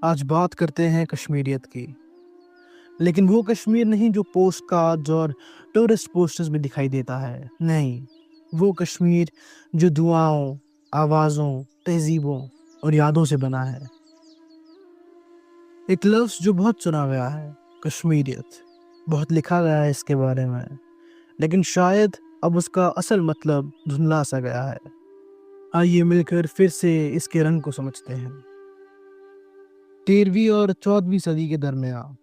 آج بات کرتے ہیں کشمیریت کی، لیکن وہ کشمیر نہیں جو پوسٹ کارڈز اور ٹورسٹ پوسٹرز میں دکھائی دیتا ہے۔ نہیں، وہ کشمیر جو دعاؤں، آوازوں، تہذیبوں اور یادوں سے بنا ہے۔ ایک لفظ جو بہت سنا گیا ہے، کشمیریت، بہت لکھا گیا ہے اس کے بارے میں، لیکن شاید اب اس کا اصل مطلب دھندلا سا گیا ہے۔ آئیے مل کر پھر سے اس کے رنگ کو سمجھتے ہیں۔ 13ویں اور 14ویں صدی کے درمیان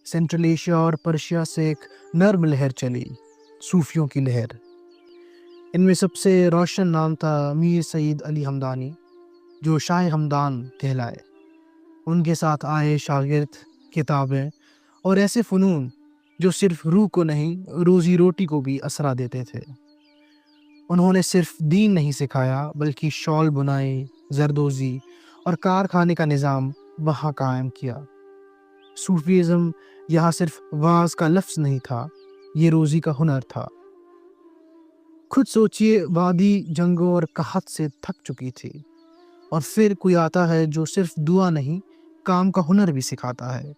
سینٹرل ایشیا اور پرشیا سے ایک نرم لہر چلی، صوفیوں کی لہر۔ ان میں سب سے روشن نام تھا میر سعید علی ہمدانی، جو شاہ ہمدان کہلائے۔ ان کے ساتھ آئے شاگرد، کتابیں اور ایسے فنون جو صرف روح کو نہیں، روزی روٹی کو بھی اسرا دیتے تھے۔ انہوں نے صرف دین نہیں سکھایا، بلکہ شال بنائی، زردوزی اور کارخانے کا نظام وہاں قائم کیا۔ صوفیزم یہاں صرف واعظ کا لفظ نہیں تھا، یہ روزی کا ہنر تھا۔ خود سوچئے، وادی جنگوں اور قحط سے تھک چکی تھی، اور پھر کوئی آتا ہے جو صرف دعا نہیں، کام کا ہنر بھی سکھاتا ہے۔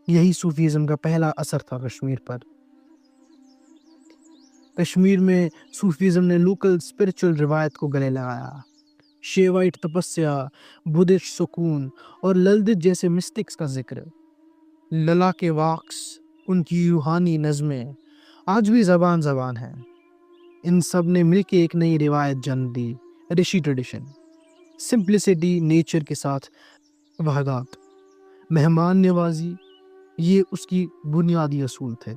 یہی صوفیزم کا پہلا اثر تھا کشمیر پر۔ کشمیر میں صوفیزم نے لوکل اسپرچل روایت کو گلے لگایا۔ شیوائٹ تپسیا، بدھسٹ سکون اور للدت جیسے مسٹکس کا ذکر، للا کے واقس، ان کی روحانی نظمیں آج بھی زبان ہیں۔ ان سب نے مل کے ایک نئی روایت جنم دی، رشی ٹریڈیشن۔ سمپلسٹی، نیچر کے ساتھ وحدت، مہمان نوازی، یہ اس کی بنیادی اصول تھے۔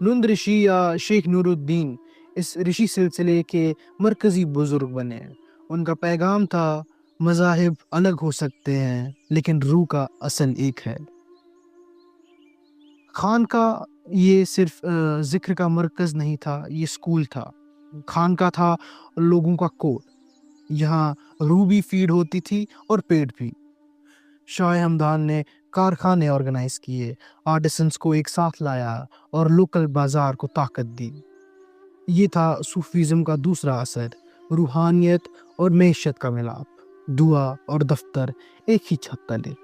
نند رشی یا شیخ نور الدین اس رشی سلسلے کے مرکزی بزرگ بنے۔ ان کا پیغام تھا، مذاہب الگ ہو سکتے ہیں لیکن روح کا اصل ایک ہے۔ خانقاہ یہ صرف ذکر کا مرکز نہیں تھا، یہ اسکول تھا۔ خانقاہ تھا لوگوں کا کوڈ، یہاں روح بھی فیڈ ہوتی تھی اور پیٹ بھی۔ شاہ ہمدان نے کارخانے آرگنائز کیے، آرٹسنس کو ایک ساتھ لایا اور لوکل بازار کو طاقت دی۔ یہ تھا صوفیزم کا دوسرا اثر، روحانیت اور معیشت کا ملاپ، دعا اور دفتر ایک ہی چھت تلے۔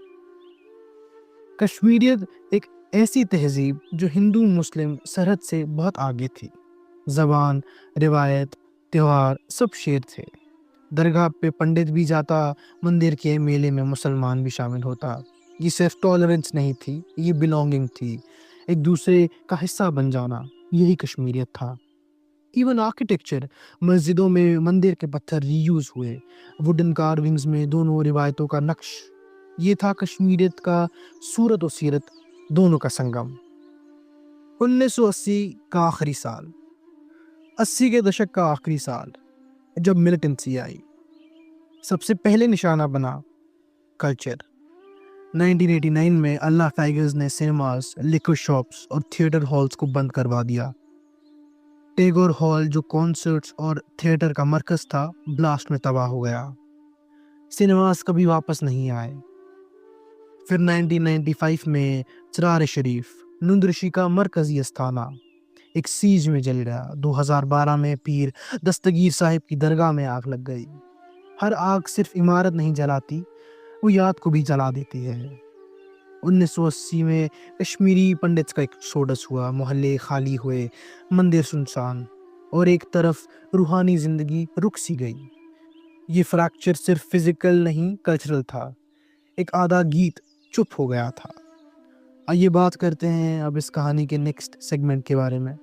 کشمیریت ایک ایسی تہذیب جو ہندو مسلم سرحد سے بہت آگے تھی۔ زبان، روایت، تہوار سب شیر تھے۔ درگاہ پہ پنڈت بھی جاتا، مندر کے میلے میں مسلمان بھی شامل ہوتا۔ یہ صرف ٹالرنس نہیں تھی، یہ بلونگنگ تھی، ایک دوسرے کا حصہ بن جانا، یہی کشمیریت تھا۔ ایون آرکیٹیکچر، مسجدوں میں مندر کے پتھر ری یوز ہوئے، ووڈن کارونگز میں دونوں روایتوں کا نقش۔ یہ تھا کشمیریت کا صورت و سیرت دونوں کا سنگم۔ 1980 کا آخری سال، 80 کے دشک کا آخری سال، جب ملیٹنسی آئی، سب سے پہلے نشانہ بنا کلچر۔ 1989 میں اللہ ٹائگرز نے سینماز، لیکر شاپس اور تھیٹر ہالز کو بند کروا دیا۔ ٹیگور ہال جو کانسرٹس اور تھیٹر کا مرکز تھا، بلاسٹ میں تباہ ہو گیا۔ سینماز کبھی واپس نہیں آئے۔ پھر 1995 میں چرار شریف، نند رشی کا مرکزی استھانہ، ایک سیج میں جل گیا۔ 2012 میں پیر دستگیر صاحب کی درگاہ میں آگ لگ گئی۔ ہر آگ صرف عمارت نہیں جلاتی، وہ یاد کو بھی جلا دیتی ہے۔ 1980 میں کشمیری پنڈتس کا ایکسوڈس ہوا، محلے خالی ہوئے، مندر سنسان، اور ایک طرف روحانی زندگی رک سی گئی۔ یہ فریکچر صرف فزیکل نہیں، کلچرل تھا۔ ایک آدھا گیت چپ ہو گیا تھا۔ آئیے بات کرتے ہیں اب اس کہانی کے نیکسٹ سیگمنٹ کے بارے میں۔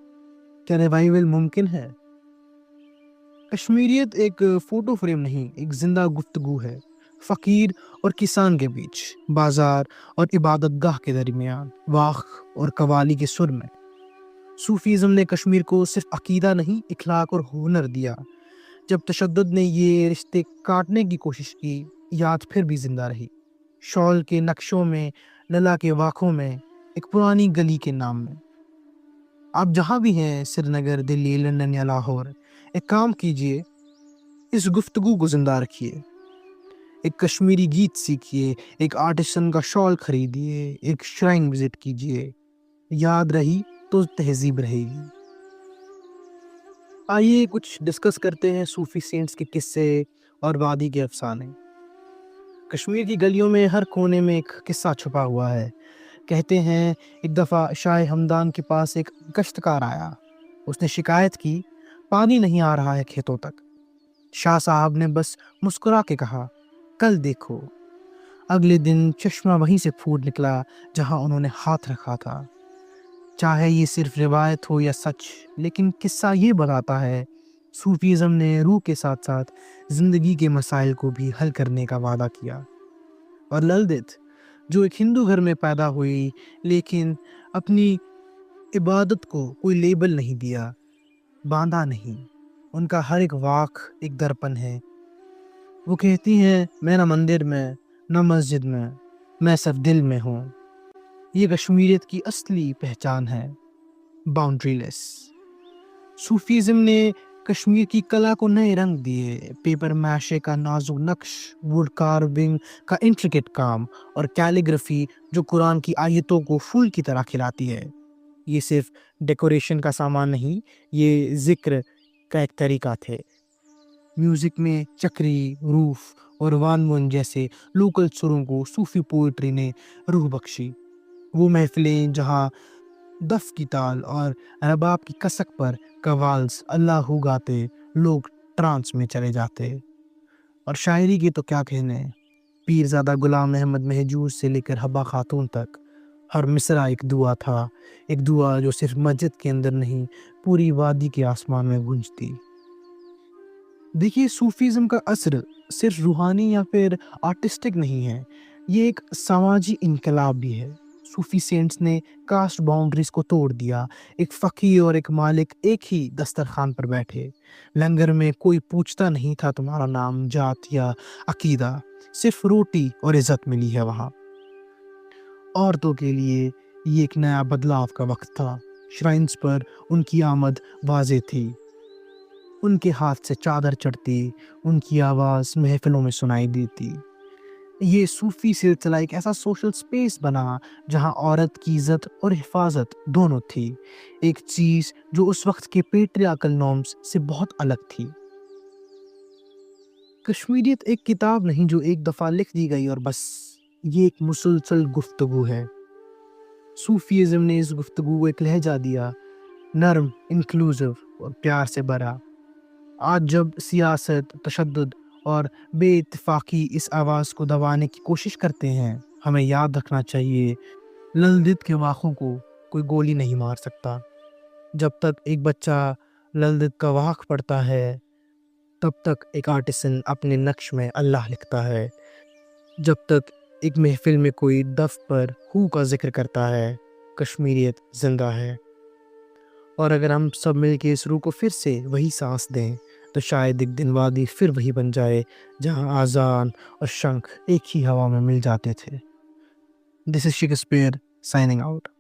کیا ریوائیول ممکن ہے؟ کشمیریت ایک فوٹو فریم نہیں، ایک زندہ گفتگو ہے، فقیر اور کسان کے بیچ، بازار اور عبادت گاہ کے درمیان، واق اور قوالی کے سر میں۔ صوفیزم نے کشمیر کو صرف عقیدہ نہیں، اخلاق اور ہنر دیا۔ جب تشدد نے یہ رشتے کاٹنے کی کوشش کی، یاد پھر بھی زندہ رہی، شال کے نقشوں میں، للا کے واقوں میں، ایک پرانی گلی کے نام میں۔ آپ جہاں بھی ہیں، سری نگر، دلی، لندن یا لاہور، ایک کام کیجئے، اس گفتگو کو زندہ رکھیے۔ ایک کشمیری گیت سیکھیے، ایک آرٹسن کا شال خریدیے، ایک شرائن وزٹ کیجئے۔ یاد رہی تو تہذیب رہے گی۔ آئیے کچھ ڈسکس کرتے ہیں صوفی سینٹس کے قصے اور وادی کے افسانے۔ کشمیر کی گلیوں میں ہر کونے میں ایک قصہ چھپا ہوا ہے۔ کہتے ہیں ایک دفعہ شاہ ہمدان کے پاس ایک کاشتکار آیا۔ اس نے شکایت کی پانی نہیں آ رہا ہے کھیتوں تک۔ شاہ صاحب نے بس مسکرا کے کہا کل دیکھو۔ اگلے دن چشمہ وہیں سے پھوٹ نکلا جہاں انہوں نے ہاتھ رکھا تھا۔ چاہے یہ صرف روایت ہو یا سچ، لیکن قصہ یہ بتاتا ہے صوفیزم نے روح کے ساتھ ساتھ زندگی کے مسائل کو بھی حل کرنے کا وعدہ کیا۔ اور للدت جو ایک ہندو گھر میں پیدا ہوئی لیکن اپنی عبادت کو کوئی لیبل نہیں دیا، باندھا نہیں، ان کا ہر ایک واق ایک درپن ہے۔ وہ کہتی ہیں میں نہ مندر میں نہ مسجد میں صرف دل میں ہوں۔ یہ کشمیریت کی اصلی پہچان ہے، باؤنڈری لیس۔ صوفیزم نے کشمیر کی کلا کو نئے رنگ دیے۔ پیپر میشے کا نازک نقش، ووڈ کارونگ کا انٹریکیٹ کام اور کیلیگرافی جو قرآن کی آیتوں کو پھول کی طرح کھلاتی ہے۔ یہ صرف ڈیکوریشن کا سامان نہیں، یہ ذکر کا ایک طریقہ تھے۔ میوزک میں چکری، روف اور وان جیسے لوکل سروں کو صوفی پوئٹری نے روح بخشی۔ وہ محفلیں جہاں دف کی تال اور رباب کی کسک پر قوالز اللہ ہو گاتے، لوگ ٹرانس میں چلے جاتے۔ اور شاعری کی تو کیا کہنے، پیرزادہ غلام احمد مہجور سے لے کر حبا خاتون تک ہر مصرع ایک دعا تھا، ایک دعا جو صرف مسجد کے اندر نہیں پوری وادی کے آسمان میں گونجتی۔ دیکھیے صوفیزم کا اثر صرف روحانی یا پھر آرٹسٹک نہیں ہے، یہ ایک سماجی انقلاب بھی ہے۔ صوفی سینٹس نے کاسٹ باؤنڈریز کو توڑ دیا۔ ایک فقیر اور ایک مالک ایک ہی دسترخوان پر بیٹھے۔ لنگر میں کوئی پوچھتا نہیں تھا تمہارا نام، جات یا عقیدہ، صرف روٹی اور عزت ملی ہے وہاں۔ عورتوں کے لیے یہ ایک نیا بدلاؤ کا وقت تھا۔ شرائنز پر ان کی آمد واضح تھی، ان کے ہاتھ سے چادر چڑھتی، ان کی آواز محفلوں میں سنائی دیتی۔ یہ صوفی سلسلہ ایک ایسا سوشل سپیس بنا جہاں عورت کی عزت اور حفاظت دونوں تھی، ایک چیز جو اس وقت کے پیٹریارکل نارمز سے بہت الگ تھی۔ کشمیریت ایک کتاب نہیں جو ایک دفعہ لکھ دی گئی اور بس، یہ ایک مسلسل گفتگو ہے۔ صوفیزم نے اس گفتگو کو ایک لہجہ دیا، نرم، انکلوزیو اور پیار سے بھرا۔ آج جب سیاست، تشدد اور بے اتفاقی اس آواز کو دبانے کی کوشش کرتے ہیں، ہمیں یاد رکھنا چاہیے للدت کے واقعوں کو کوئی گولی نہیں مار سکتا۔ جب تک ایک بچہ للدت کا واقع پڑھتا ہے، تب تک ایک آرٹسن اپنے نقش میں اللہ لکھتا ہے۔ جب تک ایک محفل میں کوئی دف پر ہو کا ذکر کرتا ہے، کشمیریت زندہ ہے۔ اور اگر ہم سب مل کے اس روح کو پھر سے وہی سانس دیں تو شاید ایک دن وادی پھر وہی بن جائے جہاں آذان اور شنکھ ایک ہی ہوا میں مل جاتے تھے۔ This is Shakespeare signing out.